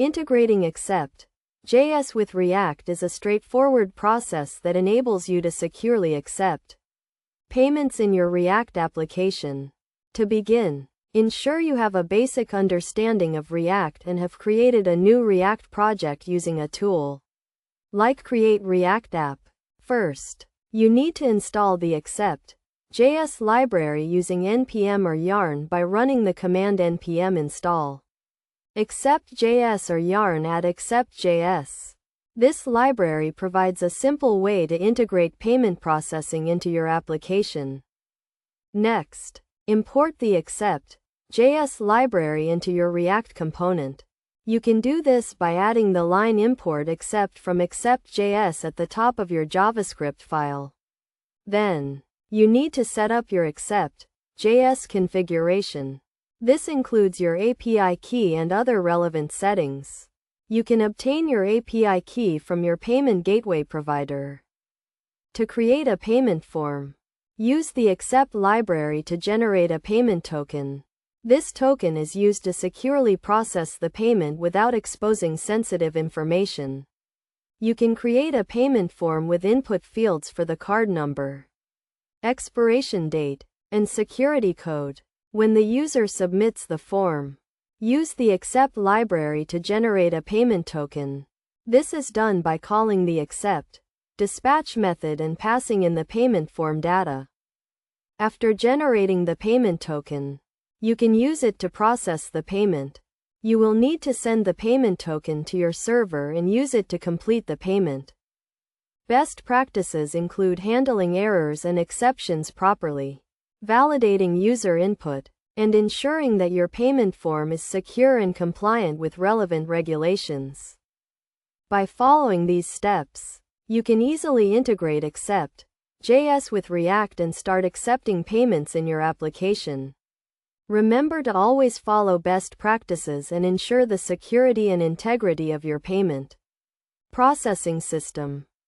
Integrating Accept.js with React is a straightforward process that enables you to securely accept payments in your React application. To begin, ensure you have a basic understanding of React and have created a new React project using a tool like Create React App. First, you need to install the Accept.js library using npm or yarn by running the command npm install Accept.js or yarn add Accept.js. This library provides a simple way to integrate payment processing into your application. Next, import the Accept.js library into your React component. You can do this by adding the line import accept from Accept.js at the top of your JavaScript file. Then, you need to set up your Accept.js configuration. This includes your API key and other relevant settings. You can obtain your API key from your payment gateway provider. To create a payment form, use the Accept library to generate a payment token. This token is used to securely process the payment without exposing sensitive information. You can create a payment form with input fields for the card number, expiration date, and security code. When the user submits the form, use the Accept library to generate a payment token. This is done by calling the Accept.dispatch method and passing in the payment form data. After generating the payment token, you can use it to process the payment. You will need to send the payment token to your server and use it to complete the payment. Best practices include handling errors and exceptions properly, validating user input, and ensuring that your payment form is secure and compliant with relevant regulations. By following these steps, you can easily integrate Accept.js with React and start accepting payments in your application. Remember to always follow best practices and ensure the security and integrity of your payment processing system.